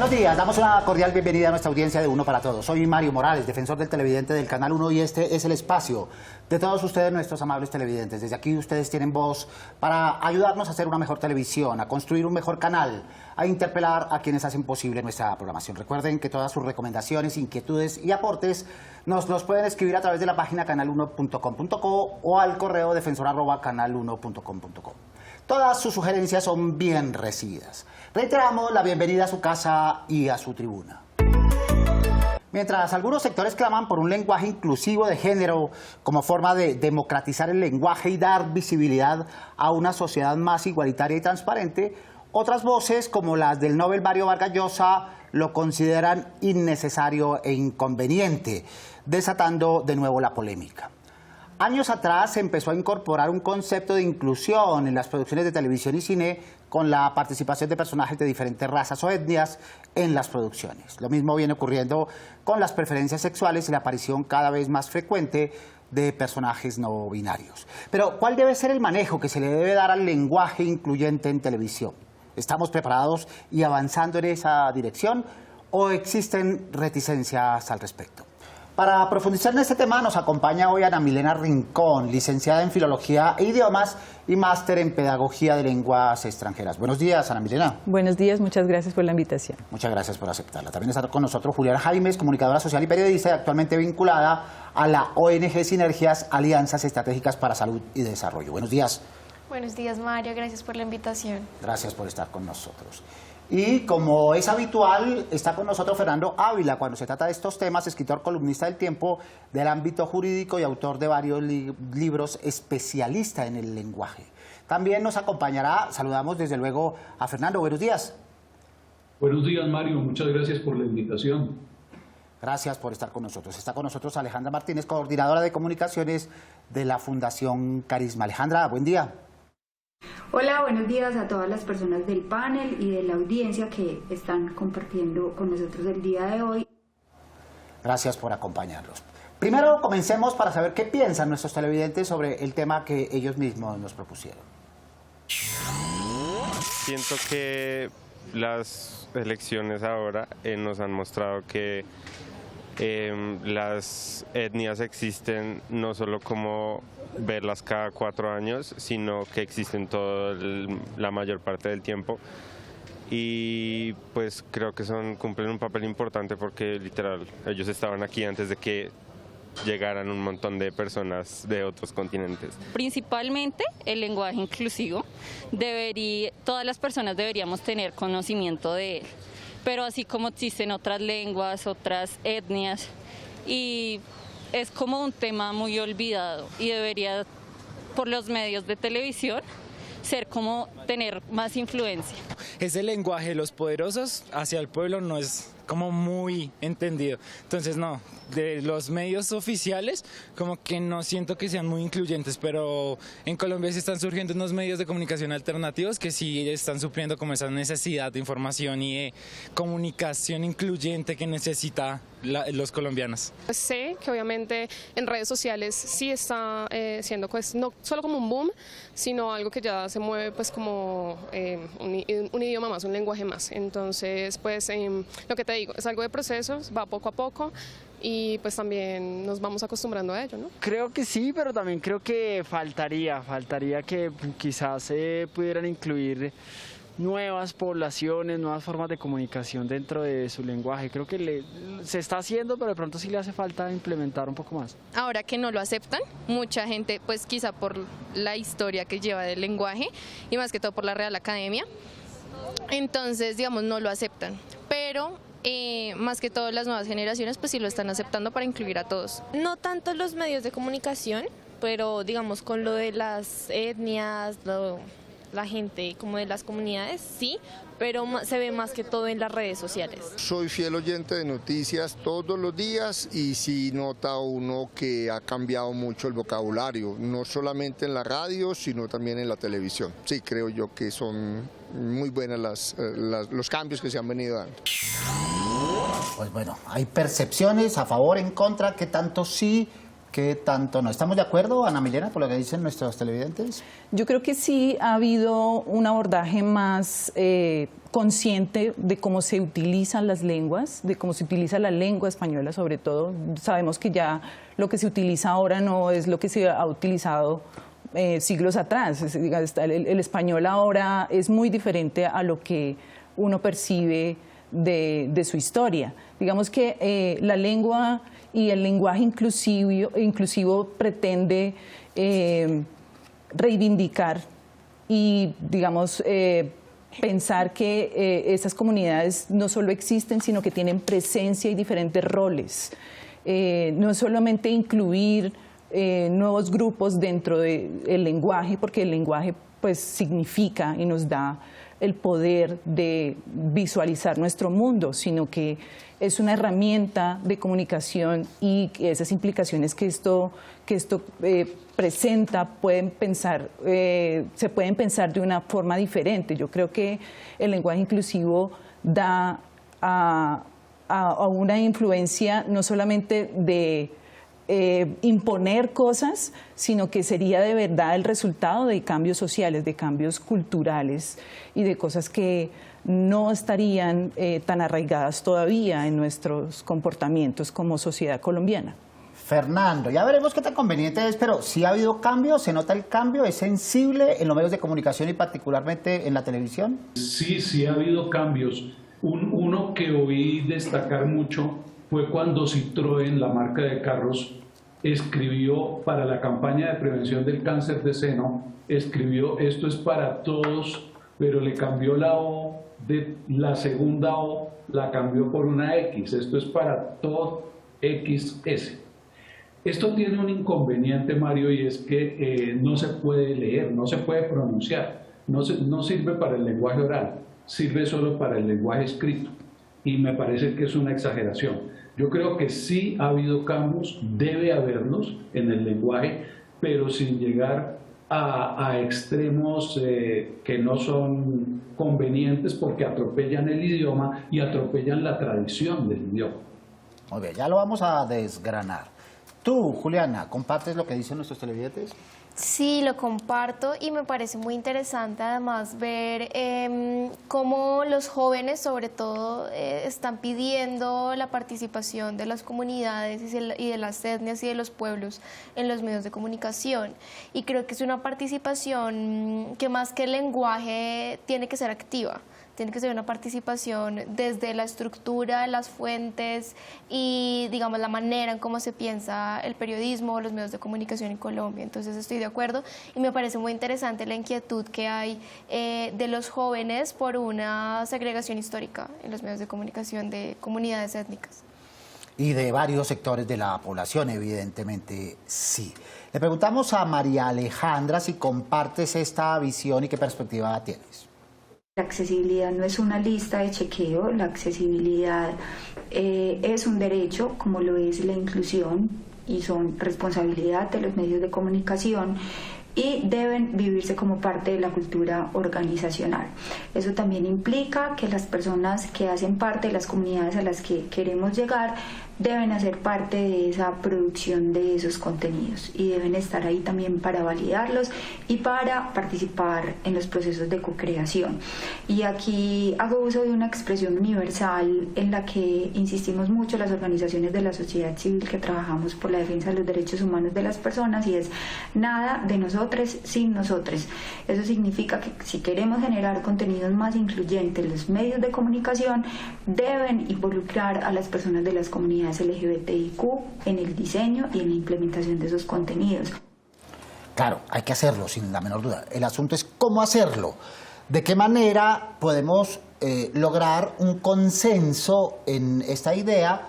Buenos días, damos una cordial bienvenida a nuestra audiencia de Uno para Todos. Soy Mario Morales, defensor del televidente del Canal 1 y este es el espacio de todos ustedes, nuestros amables televidentes. Desde aquí ustedes tienen voz para ayudarnos a hacer una mejor televisión, a construir un mejor canal, a interpelar a quienes hacen posible nuestra programación. Recuerden que todas sus recomendaciones, inquietudes y aportes nos los pueden escribir a través de la página canal1.com.co o al correo defensor@canal1.com.co. Todas sus sugerencias son bien recibidas. Reiteramos la bienvenida a su casa y a su tribuna. Mientras algunos sectores claman por un lenguaje inclusivo de género como forma de democratizar el lenguaje y dar visibilidad a una sociedad más igualitaria y transparente, otras voces, como las del Nobel Mario Vargas Llosa, lo consideran innecesario e inconveniente, desatando de nuevo la polémica. Años atrás se empezó a incorporar un concepto de inclusión en las producciones de televisión y cine con la participación de personajes de diferentes razas o etnias en las producciones. Lo mismo viene ocurriendo con las preferencias sexuales y la aparición cada vez más frecuente de personajes no binarios. Pero, ¿cuál debe ser el manejo que se le debe dar al lenguaje incluyente en televisión? ¿Estamos preparados y avanzando en esa dirección o existen reticencias al respecto? Para profundizar en este tema nos acompaña hoy Ana Milena Rincón, licenciada en Filología e Idiomas y máster en Pedagogía de Lenguas Extranjeras. Buenos días, Ana Milena. Buenos días, muchas gracias por la invitación. Muchas gracias por aceptarla. También está con nosotros Juliana Jaimes, comunicadora social y periodista, y actualmente vinculada a la ONG Sinergias, Alianzas Estratégicas para Salud y Desarrollo. Buenos días. Buenos días, Mario. Gracias por la invitación. Gracias por estar con nosotros. Y como es habitual, está con nosotros Fernando Ávila cuando se trata de estos temas, escritor columnista del Tiempo del ámbito jurídico y autor de varios libros, especialista en el lenguaje. También nos acompañará, saludamos desde luego a Fernando. Buenos días. Buenos días, Mario. Muchas gracias por la invitación. Gracias por estar con nosotros. Está con nosotros Alejandra Martínez, coordinadora de comunicaciones de la Fundación Carisma. Alejandra, buen día. Hola, buenos días a todas las personas del panel y de la audiencia que están compartiendo con nosotros el día de hoy. Gracias por acompañarnos. Primero comencemos para saber qué piensan nuestros televidentes sobre el tema que ellos mismos nos propusieron. Siento que las elecciones ahora nos han mostrado que las etnias existen no solo como verlas cada 4 años, sino que existen la mayor parte del tiempo, y pues creo que cumplen un papel importante porque literal ellos estaban aquí antes de que llegaran un montón de personas de otros continentes. Principalmente el lenguaje inclusivo, todas las personas deberíamos tener conocimiento de él, pero así como existen otras lenguas, otras etnias, y es como un tema muy olvidado y debería, por los medios de televisión, ser como tener más influencia. Ese lenguaje de los poderosos hacia el pueblo no es como muy entendido. Entonces no, de los medios oficiales como que no siento que sean muy incluyentes, pero en Colombia sí están surgiendo unos medios de comunicación alternativos que sí están supliendo como esa necesidad de información y de comunicación incluyente que necesita los colombianos. Sé que obviamente en redes sociales sí está siendo pues no solo como un boom, sino algo que ya se mueve pues como un idioma más, un lenguaje más. Entonces pues lo que te digo, es algo de procesos, va poco a poco y pues también nos vamos acostumbrando a ello, ¿no? Creo que sí, pero también creo que faltaría que quizás se pudieran incluir nuevas poblaciones, nuevas formas de comunicación dentro de su lenguaje. Creo que se está haciendo, pero de pronto sí le hace falta implementar un poco más. Ahora que no lo aceptan, mucha gente, pues quizá por la historia que lleva del lenguaje y más que todo por la Real Academia, entonces digamos no lo aceptan, pero más que todo las nuevas generaciones pues sí lo están aceptando para incluir a todos. No tanto los medios de comunicación, pero digamos con lo de las etnias, la gente como de las comunidades, sí, pero se ve más que todo en las redes sociales. Soy fiel oyente de noticias todos los días y sí nota uno que ha cambiado mucho el vocabulario, no solamente en la radio, sino también en la televisión. Sí, creo yo que son muy buenas los cambios que se han venido dando. Pues bueno, hay percepciones a favor, en contra, ¿qué tanto sí ¿Qué tanto no? ¿Estamos de acuerdo, Ana Milena, por lo que dicen nuestros televidentes? Yo creo que sí ha habido un abordaje más consciente de cómo se utilizan las lenguas, de cómo se utiliza la lengua española sobre todo. Sabemos que ya lo que se utiliza ahora no es lo que se ha utilizado siglos atrás. El español ahora es muy diferente a lo que uno percibe de su historia. Digamos que la lengua y el lenguaje inclusivo pretende reivindicar y, digamos, pensar que esas comunidades no solo existen, sino que tienen presencia y diferentes roles. No solamente incluir nuevos grupos dentro del lenguaje, porque el lenguaje pues significa y nos da el poder de visualizar nuestro mundo, sino que es una herramienta de comunicación y esas implicaciones que esto presenta se pueden pensar de una forma diferente. Yo creo que el lenguaje inclusivo da a una influencia no solamente de imponer cosas, sino que sería de verdad el resultado de cambios sociales, de cambios culturales y de cosas que no estarían tan arraigadas todavía en nuestros comportamientos como sociedad colombiana. Fernando, ya veremos qué tan conveniente es, pero sí ha habido cambios, se nota el cambio, es sensible en los medios de comunicación y particularmente en la televisión. Sí ha habido cambios. Uno que oí destacar mucho fue cuando Citroën, la marca de carros, escribió para la campaña de prevención del cáncer de seno, escribió "esto es para todos", pero le cambió la O, de la segunda O la cambió por una X, "esto es para todo XS". Esto tiene un inconveniente, Mario, y es que no se puede leer, no se puede pronunciar, no sirve para el lenguaje oral, sirve solo para el lenguaje escrito, y me parece que es una exageración. Yo creo que sí ha habido cambios, debe haberlos en el lenguaje, pero sin llegar a extremos que no son convenientes porque atropellan el idioma y atropellan la tradición del idioma. Muy bien, ya lo vamos a desgranar. Tú, Juliana, ¿compartes lo que dicen nuestros televidentes? Sí, lo comparto y me parece muy interesante además ver cómo los jóvenes sobre todo están pidiendo la participación de las comunidades y de las etnias y de los pueblos en los medios de comunicación. Y creo que es una participación que más que el lenguaje tiene que ser activa. Tiene que ser una participación desde la estructura, las fuentes y, digamos, la manera en cómo se piensa el periodismo o los medios de comunicación en Colombia. Entonces estoy de acuerdo y me parece muy interesante la inquietud que hay de los jóvenes por una segregación histórica en los medios de comunicación de comunidades étnicas. Y de varios sectores de la población, evidentemente sí. Le preguntamos a María Alejandra si compartes esta visión y qué perspectiva tienes. La accesibilidad no es una lista de chequeo, la accesibilidad es un derecho, como lo es la inclusión, y son responsabilidad de los medios de comunicación y deben vivirse como parte de la cultura organizacional. Eso también implica que las personas que hacen parte de las comunidades a las que queremos llegar deben hacer parte de esa producción de esos contenidos y deben estar ahí también para validarlos y para participar en los procesos de co-creación. Y aquí hago uso de una expresión universal en la que insistimos mucho las organizaciones de la sociedad civil que trabajamos por la defensa de los derechos humanos de las personas, y es nada de nosotros sin nosotros. Eso significa que si queremos generar contenidos más incluyentes, los medios de comunicación deben involucrar a las personas de las comunidades LGBTIQ en el diseño y en la implementación de esos contenidos. Claro, hay que hacerlo, sin la menor duda. El asunto es cómo hacerlo. ¿De qué manera podemos lograr un consenso en esta idea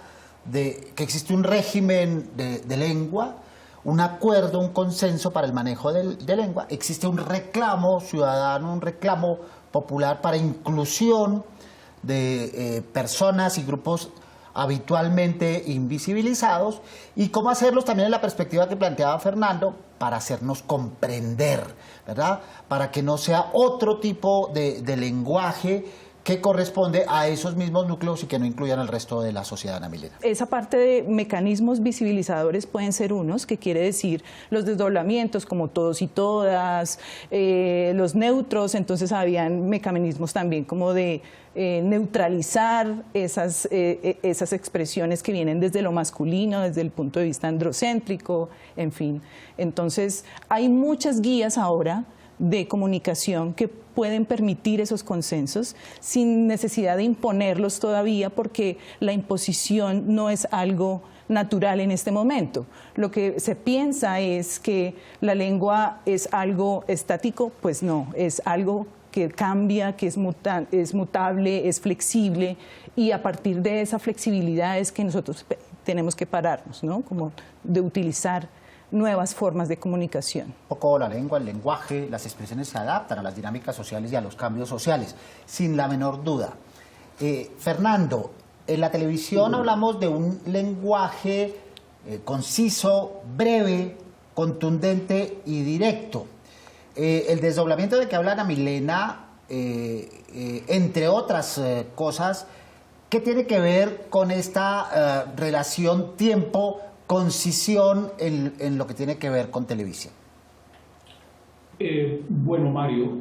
de que existe un régimen de lengua, un acuerdo, un consenso para el manejo de lengua? Existe un reclamo ciudadano, un reclamo popular para inclusión de personas y grupos habitualmente invisibilizados, y cómo hacerlos también en la perspectiva que planteaba Fernando para hacernos comprender, ¿verdad? Para que no sea otro tipo de lenguaje que corresponde a esos mismos núcleos y que no incluyan al resto de la sociedad, Ana Milena. Esa parte de mecanismos visibilizadores pueden ser unos, que quiere decir los desdoblamientos como todos y todas, los neutros, entonces habían mecanismos también como de neutralizar esas expresiones que vienen desde lo masculino, desde el punto de vista androcéntrico, en fin. Entonces hay muchas guías ahora de comunicación que pueden permitir esos consensos sin necesidad de imponerlos todavía, porque la imposición no es algo natural en este momento. Lo que se piensa es que la lengua es algo estático, pues no, es algo que cambia, que es mutable, es flexible, y a partir de esa flexibilidad es que nosotros tenemos que pararnos, ¿no? Como de utilizar nuevas formas de comunicación. Un poco la lengua, el lenguaje, las expresiones se adaptan a las dinámicas sociales y a los cambios sociales, sin la menor duda. Fernando, en la televisión hablamos de un lenguaje conciso, breve, contundente y directo. El desdoblamiento de que habla Ana Milena, entre otras cosas, ¿qué tiene que ver con esta relación tiempo-concisión en lo que tiene que ver con televisión? Bueno, Mario,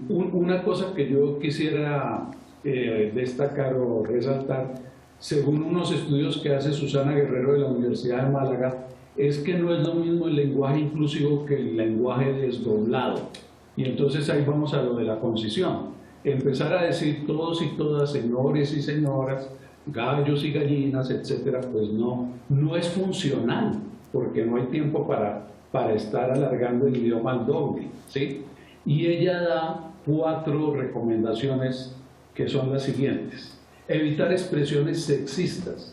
una cosa que yo quisiera destacar o resaltar, según unos estudios que hace Susana Guerrero de la Universidad de Málaga, es que no es lo mismo el lenguaje inclusivo que el lenguaje desdoblado. Y entonces ahí vamos a lo de la concisión. Empezar a decir todos y todas, señores y señoras, gallos y gallinas, etcétera, pues no es funcional, porque no hay tiempo para estar alargando el idioma al doble, ¿sí? Y ella da 4 recomendaciones que son las siguientes. Evitar expresiones sexistas.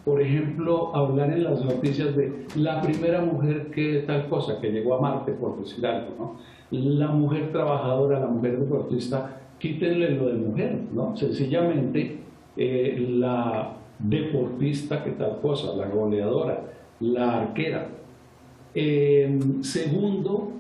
Por ejemplo, hablar en las noticias de la primera mujer que tal cosa, que llegó a Marte, por decir algo, ¿no? La mujer trabajadora, la mujer deportista, quítenle lo de mujer, ¿no? Sencillamente, la deportista que tal cosa, la goleadora, la arquera. Segundo,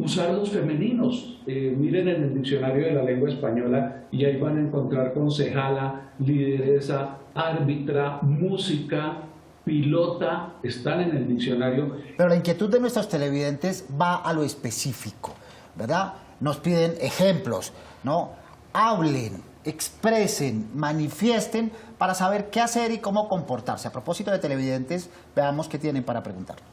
usar los femeninos. Miren en el diccionario de la lengua española y ahí van a encontrar concejala, lideresa, árbitra, música, pilota, están en el diccionario. Pero la inquietud de nuestros televidentes va a lo específico, ¿verdad? Nos piden ejemplos, ¿no? Hablen, expresen, manifiesten para saber qué hacer y cómo comportarse. A propósito de televidentes, veamos qué tienen para preguntarnos.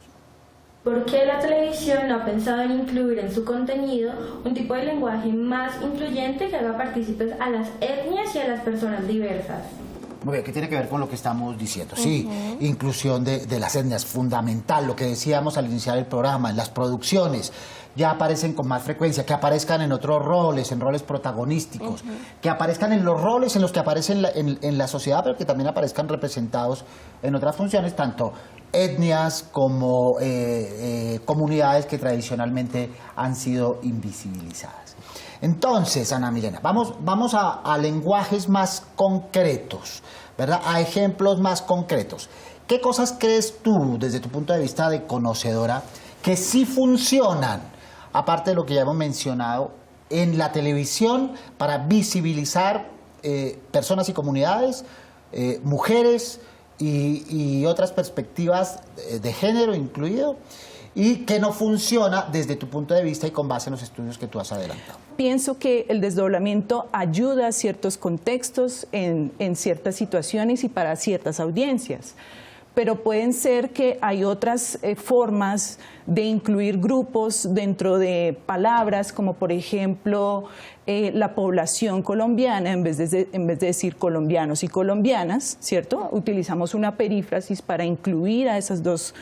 ¿Por qué la televisión no ha pensado en incluir en su contenido un tipo de lenguaje más incluyente que haga partícipes a las etnias y a las personas diversas? Muy bien, ¿qué tiene que ver con lo que estamos diciendo? Sí, inclusión de las etnias, fundamental, lo que decíamos al iniciar el programa, en las producciones, ya aparecen con más frecuencia, que aparezcan en otros roles, en roles protagonísticos, que aparezcan en los roles en los que aparecen en la sociedad, pero que también aparezcan representados en otras funciones, tanto etnias como comunidades que tradicionalmente han sido invisibilizadas. Entonces, Ana Milena, vamos a lenguajes más concretos, ¿verdad? A ejemplos más concretos. ¿Qué cosas crees tú, desde tu punto de vista de conocedora, que sí funcionan, aparte de lo que ya hemos mencionado, en la televisión para visibilizar personas y comunidades, mujeres y otras perspectivas de género incluido, y que no funciona desde tu punto de vista y con base en los estudios que tú has adelantado? Pienso que el desdoblamiento ayuda a ciertos contextos, en ciertas situaciones y para ciertas audiencias, pero pueden ser que hay otras formas de incluir grupos dentro de palabras, como por ejemplo la población colombiana, en vez de decir colombianos y colombianas, ¿cierto? Utilizamos una perífrasis para incluir a esas dos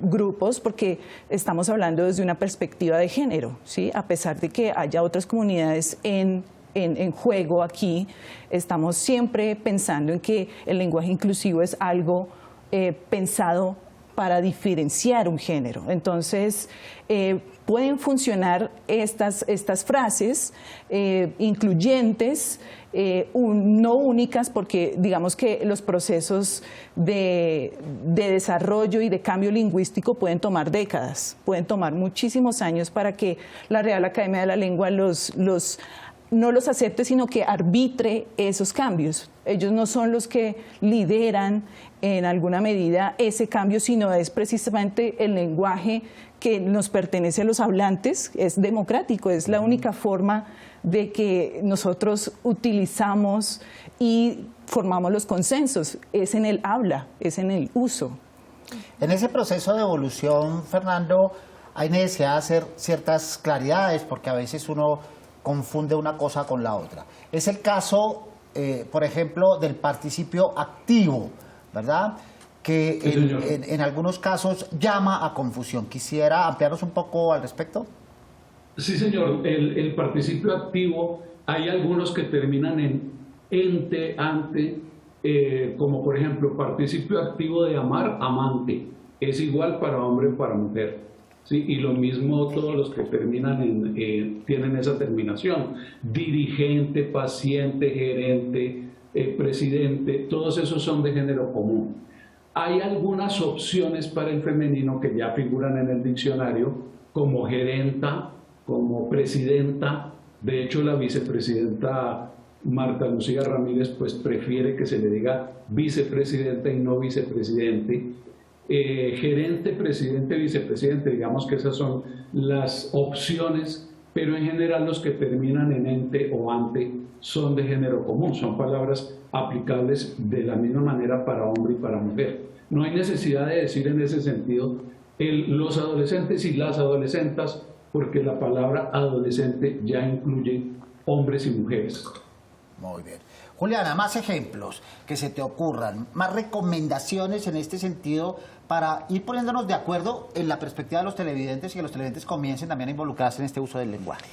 grupos, porque estamos hablando desde una perspectiva de género, ¿sí? A pesar de que haya otras comunidades en juego aquí, estamos siempre pensando en que el lenguaje inclusivo es algo pensado para diferenciar un género. Entonces, pueden funcionar estas frases incluyentes, no únicas, porque digamos que los procesos de desarrollo y de cambio lingüístico pueden tomar décadas, pueden tomar muchísimos años para que la Real Academia de la Lengua los no los acepte, sino que arbitre esos cambios. Ellos no son los que lideran en alguna medida ese cambio, sino es precisamente el lenguaje que nos pertenece a los hablantes, es democrático, es la única forma de que nosotros utilizamos y formamos los consensos, es en el habla, es en el uso. En ese proceso de evolución, Fernando, hay necesidad de hacer ciertas claridades, porque a veces uno confunde una cosa con la otra. Es el caso, por ejemplo, del participio activo, ¿verdad?, que Sí, en algunos casos llama a confusión. ¿Quisiera ampliarnos un poco al respecto? Sí, señor. El participio activo, hay algunos que terminan en ente, ante, como por ejemplo, participio activo de amar, amante. Es igual para hombre y para mujer. ¿Sí? Y lo mismo todos los que terminan en, tienen esa terminación. Dirigente, paciente, gerente, presidente, todos esos son de género común. Hay algunas opciones para el femenino que ya figuran en el diccionario, como gerenta, como presidenta. De hecho, la vicepresidenta Marta Lucía Ramírez pues prefiere que se le diga vicepresidenta y no vicepresidente. Gerente, presidente, vicepresidente, digamos que esas son las opciones, pero en general los que terminan en ente o ante son de género común, son palabras aplicables de la misma manera para hombre y para mujer. No hay necesidad de decir en ese sentido los adolescentes y las adolescentas, porque la palabra adolescente ya incluye hombres y mujeres. Muy bien. Juliana, más ejemplos que se te ocurran, más recomendaciones en este sentido para ir poniéndonos de acuerdo en la perspectiva de los televidentes y que los televidentes comiencen también a involucrarse en este uso del lenguaje.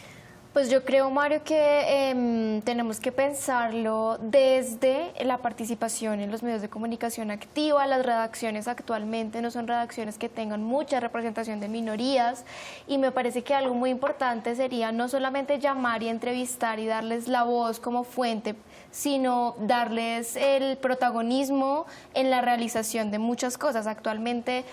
Pues yo creo, Mario, que tenemos que pensarlo desde la participación en los medios de comunicación activa. Las redacciones actualmente no son redacciones que tengan mucha representación de minorías, y me parece que algo muy importante sería no solamente llamar y entrevistar y darles la voz como fuente, sino darles el protagonismo en la realización de muchas cosas. Actualmente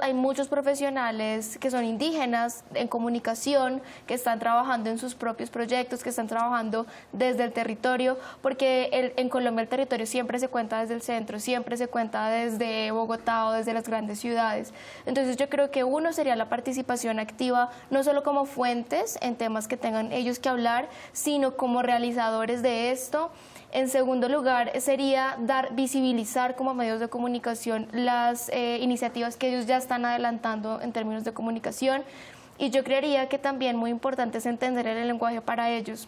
hay muchos profesionales que son indígenas en comunicación, que están trabajando en sus propios proyectos, que están trabajando desde el territorio, porque en Colombia el territorio siempre se cuenta desde el centro, siempre se cuenta desde Bogotá o desde las grandes ciudades. Entonces yo creo que uno sería la participación activa, no solo como fuentes en temas que tengan ellos que hablar, sino como realizadores de esto. En segundo lugar, sería visibilizar como medios de comunicación las iniciativas que ellos ya están adelantando en términos de comunicación. Y yo creería que también muy importante es entender el lenguaje para ellos.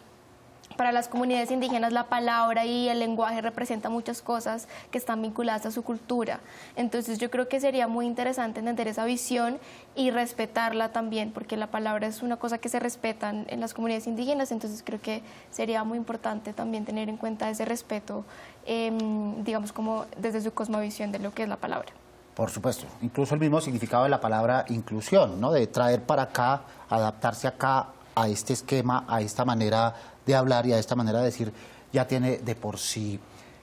Para las comunidades indígenas la palabra y el lenguaje representan muchas cosas que están vinculadas a su cultura. Entonces yo creo que sería muy interesante entender esa visión y respetarla también, porque la palabra es una cosa que se respeta en las comunidades indígenas. Entonces creo que sería muy importante también tener en cuenta ese respeto, digamos, como desde su cosmovisión de lo que es la palabra. Por supuesto, incluso el mismo significado de la palabra inclusión, ¿no? De traer para acá, adaptarse acá a este esquema, a esta manera de hablar y a esta manera de decir, ya tiene de por sí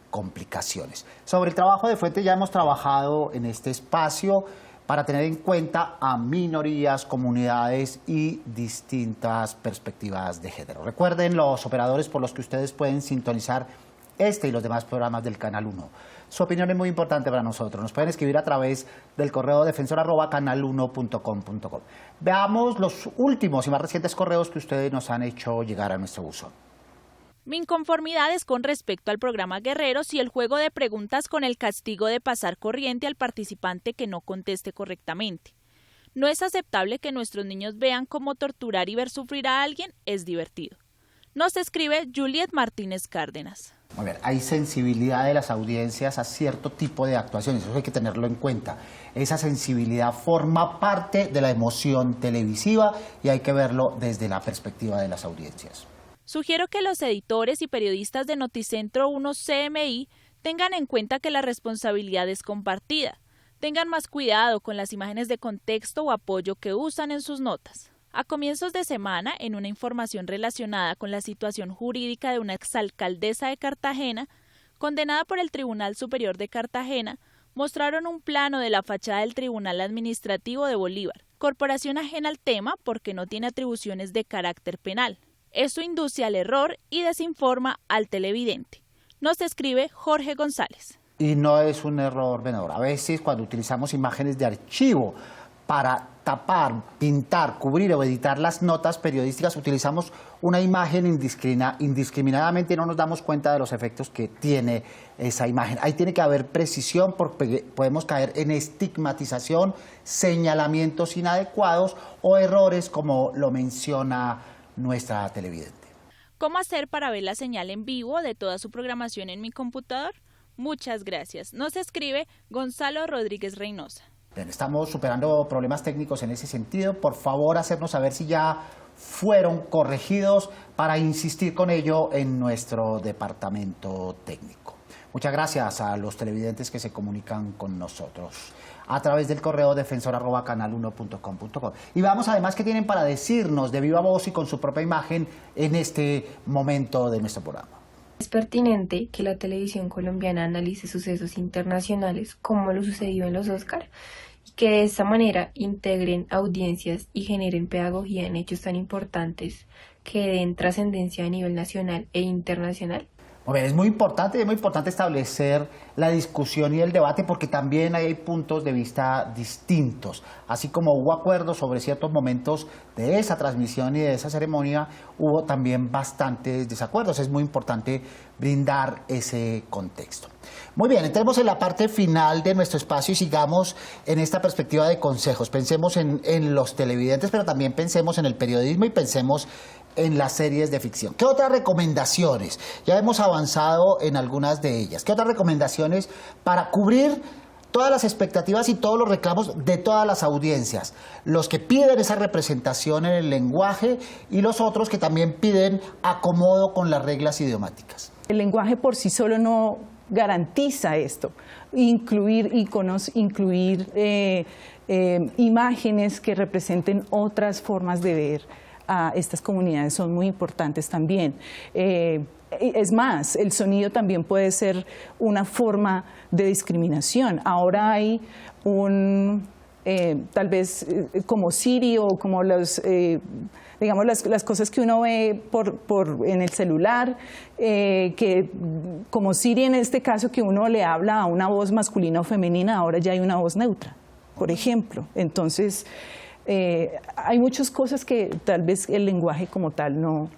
complicaciones. Sobre el trabajo de fuente ya hemos trabajado en este espacio para tener en cuenta a minorías, comunidades y distintas perspectivas de género. Recuerden los operadores por los que ustedes pueden sintonizar este y los demás programas del Canal 1. Su opinión es muy importante para nosotros. Nos pueden escribir a través del correo defensor@canal1.com.co. Veamos los últimos y más recientes correos que ustedes nos han hecho llegar a nuestro buzón. Mi inconformidad es con respecto al programa Guerreros y el juego de preguntas con el castigo de pasar corriente al participante que no conteste correctamente. No es aceptable que nuestros niños vean cómo torturar y ver sufrir a alguien es divertido. Nos escribe Juliet Martínez Cárdenas. A ver, hay sensibilidad de las audiencias a cierto tipo de actuaciones, eso hay que tenerlo en cuenta. Esa sensibilidad forma parte de la emoción televisiva y hay que verlo desde la perspectiva de las audiencias. Sugiero que los editores y periodistas de Noticentro 1 CMI tengan en cuenta que la responsabilidad es compartida. Tengan más cuidado con las imágenes de contexto o apoyo que usan en sus notas. A comienzos de semana, en una información relacionada con la situación jurídica de una exalcaldesa de Cartagena, condenada por el Tribunal Superior de Cartagena, mostraron un plano de la fachada del Tribunal Administrativo de Bolívar, corporación ajena al tema porque no tiene atribuciones de carácter penal. Esto induce al error y desinforma al televidente. Nos escribe Jorge González. Y no es un error menor. A veces cuando utilizamos imágenes de archivo para tapar, pintar, cubrir o editar las notas periodísticas, utilizamos una imagen indiscriminadamente y no nos damos cuenta de los efectos que tiene esa imagen. Ahí tiene que haber precisión porque podemos caer en estigmatización, señalamientos inadecuados o errores como lo menciona nuestra televidente. ¿Cómo hacer para ver la señal en vivo de toda su programación en mi computador? Muchas gracias. Nos escribe Gonzalo Rodríguez Reynosa. Bien, estamos superando problemas técnicos en ese sentido. Por favor, hacernos saber si ya fueron corregidos para insistir con ello en nuestro departamento técnico. Muchas gracias a los televidentes que se comunican con nosotros a través del correo defensor@canal1.com.co. Y vamos además qué tienen para decirnos de viva voz y con su propia imagen en este momento de nuestro programa. Es pertinente que la televisión colombiana analice sucesos internacionales como lo sucedió en los Oscar y que de esta manera integren audiencias y generen pedagogía en hechos tan importantes que den trascendencia a nivel nacional e internacional. Muy bien, es muy importante establecer la discusión y el debate porque también hay puntos de vista distintos. Así como hubo acuerdos sobre ciertos momentos de esa transmisión y de esa ceremonia, hubo también bastantes desacuerdos. Es muy importante brindar ese contexto. Muy bien, entremos en la parte final de nuestro espacio y sigamos en esta perspectiva de consejos. Pensemos en los televidentes, pero también pensemos en el periodismo y pensemos en las series de ficción. ¿Qué otras recomendaciones? Ya hemos avanzado en algunas de ellas. ¿Qué otras recomendaciones para cubrir todas las expectativas y todos los reclamos de todas las audiencias? Los que piden esa representación en el lenguaje y los otros que también piden acomodo con las reglas idiomáticas. El lenguaje por sí solo no garantiza esto. Incluir íconos, incluir imágenes que representen otras formas de ver a estas comunidades son muy importantes también. Es más, el sonido también puede ser una forma de discriminación. Ahora hay tal vez como Siri o como digamos las cosas que uno ve en el celular, que como Siri en este caso que uno le habla a una voz masculina o femenina, ahora ya hay una voz neutra, por ejemplo. Entonces, hay muchas cosas que tal vez el lenguaje como tal no,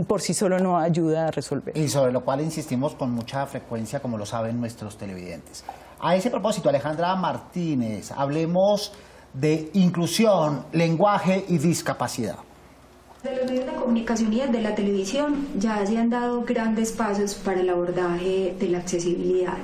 por sí solo no ayuda a resolver. Y sobre lo cual insistimos con mucha frecuencia, como lo saben nuestros televidentes. A ese propósito, Alejandra Martínez, hablemos de inclusión, lenguaje y discapacidad. De los medios de comunicación y de la televisión ya se han dado grandes pasos para el abordaje de la accesibilidad.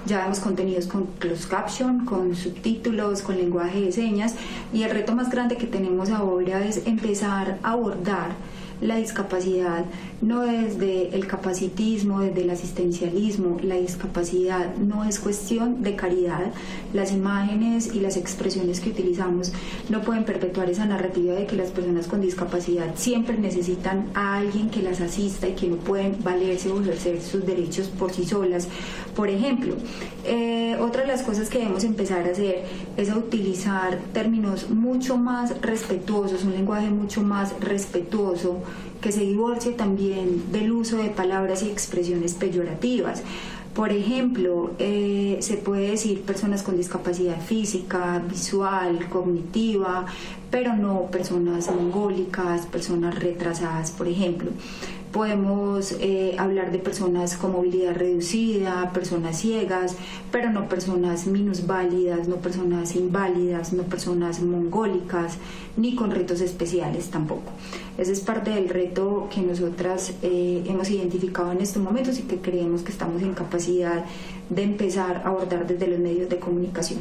Ya vemos contenidos con closed caption, con subtítulos, con lenguaje de señas, y el reto más grande que tenemos ahora es empezar a abordar la discapacidad no desde el capacitismo, desde el asistencialismo. La discapacidad no es cuestión de caridad. Las imágenes y las expresiones que utilizamos no pueden perpetuar esa narrativa de que las personas con discapacidad siempre necesitan a alguien que las asista y que no pueden valerse o ejercer sus derechos por sí solas. Por ejemplo, otra de las cosas que debemos empezar a hacer es a utilizar términos mucho más respetuosos, un lenguaje mucho más respetuoso, que se divorcie también del uso de palabras y expresiones peyorativas. Por ejemplo, se puede decir personas con discapacidad física, visual, cognitiva, pero no personas mongólicas, personas retrasadas, por ejemplo. Podemos hablar de personas con movilidad reducida, personas ciegas, pero no personas minusválidas, no personas inválidas, no personas mongólicas, ni con retos especiales tampoco. Ese es parte del reto que nosotras hemos identificado en estos momentos y que creemos que estamos en capacidad de empezar a abordar desde los medios de comunicación.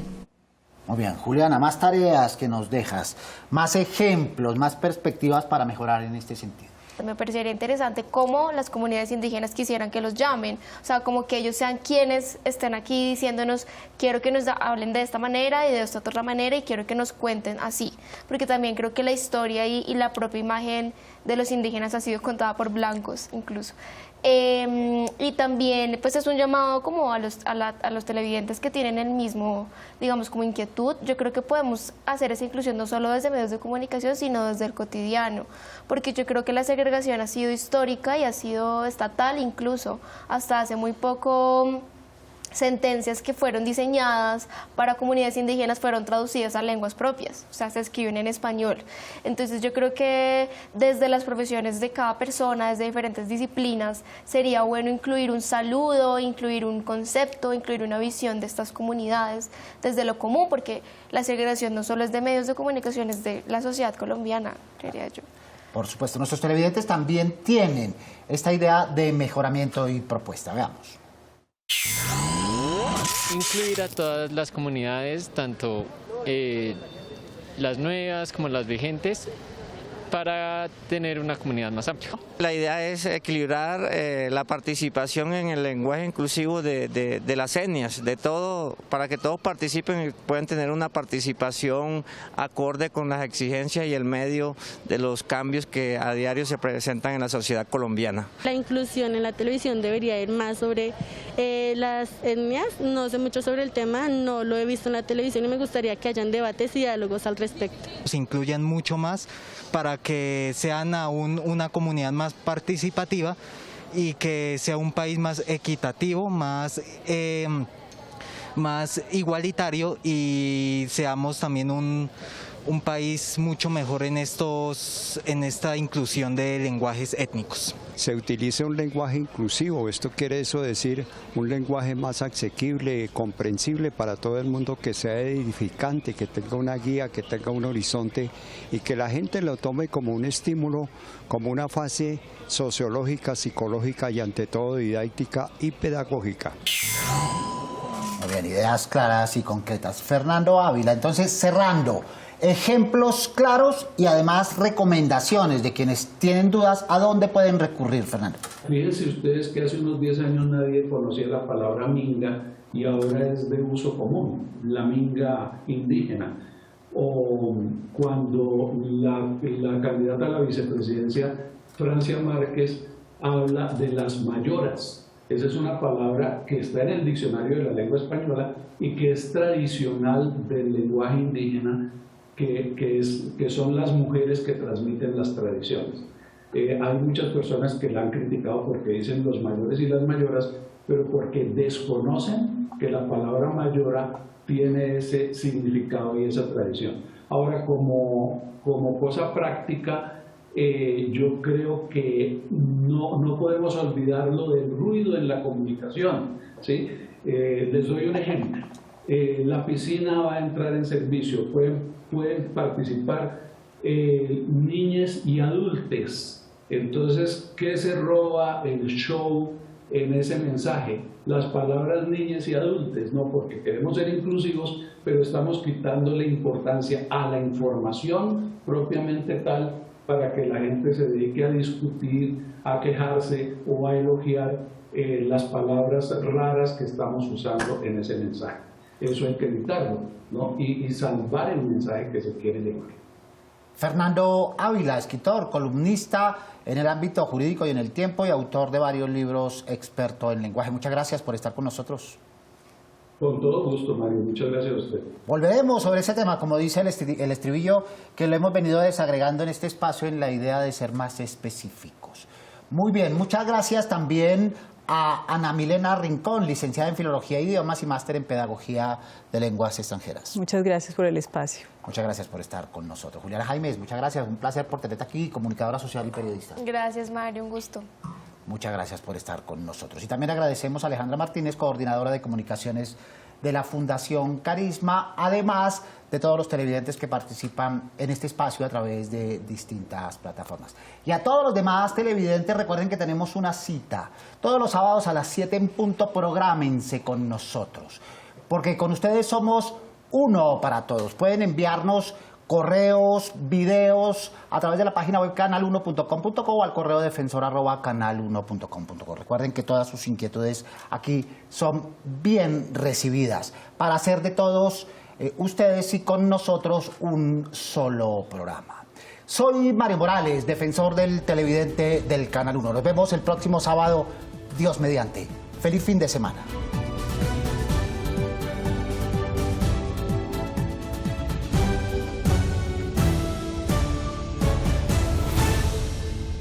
Muy bien, Juliana, más tareas que nos dejas, más ejemplos, más perspectivas para mejorar en este sentido. Me parecería interesante cómo las comunidades indígenas quisieran que los llamen, o sea, como que ellos sean quienes estén aquí diciéndonos, quiero que nos hablen de esta manera y de esta otra manera y quiero que nos cuenten así, porque también creo que la historia y la propia imagen de los indígenas ha sido contada por blancos incluso. Y también pues es un llamado como a los televidentes que tienen el mismo, digamos, como inquietud. Yo creo que podemos hacer esa inclusión no solo desde medios de comunicación, sino desde el cotidiano, porque yo creo que la segregación ha sido histórica y ha sido estatal, incluso hasta hace muy poco. Sentencias que fueron diseñadas para comunidades indígenas fueron traducidas a lenguas propias, o sea, se escriben en español. Entonces yo creo que desde las profesiones de cada persona, desde diferentes disciplinas, sería bueno incluir un saludo, incluir un concepto, incluir una visión de estas comunidades desde lo común, porque la segregación no solo es de medios de comunicación, es de la sociedad colombiana, creería yo. Por supuesto, nuestros televidentes también tienen esta idea de mejoramiento y propuesta. Veamos. Incluir a todas las comunidades, tanto las nuevas como las vigentes, para tener una comunidad más amplia. La idea es equilibrar la participación en el lenguaje inclusivo de las etnias, de todo, para que todos participen y puedan tener una participación acorde con las exigencias y el medio de los cambios que a diario se presentan en la sociedad colombiana. La inclusión en la televisión debería ir más sobre las etnias. No sé mucho sobre el tema, no lo he visto en la televisión y me gustaría que hayan debates y diálogos al respecto. Se incluyan mucho más para que sean aún una comunidad más participativa y que sea un país más equitativo, más igualitario, y seamos también un país mucho mejor en esta inclusión de lenguajes étnicos. Se utilice un lenguaje inclusivo, esto quiere decir un lenguaje más asequible, comprensible para todo el mundo, que sea edificante, que tenga una guía, que tenga un horizonte y que la gente lo tome como un estímulo, como una fase sociológica, psicológica y ante todo didáctica y pedagógica. Muy bien, ideas claras y concretas. Fernando Ávila, entonces cerrando, ejemplos claros y además recomendaciones de quienes tienen dudas, ¿a dónde pueden recurrir, Fernando? Fíjense ustedes que hace unos 10 años nadie conocía la palabra minga y ahora es de uso común, la minga indígena. O cuando la candidata a la vicepresidencia, Francia Márquez, habla de las mayoras. Esa es una palabra que está en el diccionario de la lengua española y que es tradicional del lenguaje indígena, que son las mujeres que transmiten las tradiciones. Hay muchas personas que la han criticado porque dicen los mayores y las mayoras, pero porque desconocen que la palabra mayora tiene ese significado y esa tradición. Ahora, como cosa práctica, yo creo que no podemos olvidar lo del ruido en la comunicación, ¿sí? Les doy un ejemplo. La piscina va a entrar en servicio, pueden participar niñas y adultos. Entonces, ¿qué se roba el show en ese mensaje? Las palabras niñas y adultos, no, porque queremos ser inclusivos, pero estamos quitándole importancia a la información propiamente tal, para que la gente se dedique a discutir, a quejarse o a elogiar las palabras raras que estamos usando en ese mensaje. Eso hay que evitarlo, ¿no? Y salvar el mensaje que se quiere llevar. Fernando Ávila, escritor, columnista en el ámbito jurídico y en el tiempo y autor de varios libros, experto en lenguaje. Muchas gracias por estar con nosotros. Con todo gusto, Mario. Muchas gracias a usted. Volveremos sobre ese tema, como dice el estribillo, que lo hemos venido desagregando en este espacio en la idea de ser más específicos. Muy bien, muchas gracias también a Ana Milena Rincón, licenciada en Filología e Idiomas y máster en Pedagogía de Lenguas Extranjeras. Muchas gracias por el espacio. Muchas gracias por estar con nosotros. Juliana Jaimes, muchas gracias. Un placer por tenerte aquí, comunicadora social y periodista. Gracias, Mario. Un gusto. Muchas gracias por estar con nosotros. Y también agradecemos a Alejandra Martínez, coordinadora de comunicaciones de la Fundación Carisma, además de todos los televidentes que participan en este espacio a través de distintas plataformas. Y a todos los demás televidentes, recuerden que tenemos una cita. Todos los sábados a las 7 en punto, prográmense con nosotros, porque con ustedes somos uno para todos. Pueden enviarnos correos, videos a través de la página web canal1.com.co o al correo defensor@canal1.com.co. Recuerden que todas sus inquietudes aquí son bien recibidas para hacer de todos ustedes y con nosotros un solo programa. Soy Mario Morales, defensor del televidente del Canal 1. Nos vemos el próximo sábado, Dios mediante. Feliz fin de semana.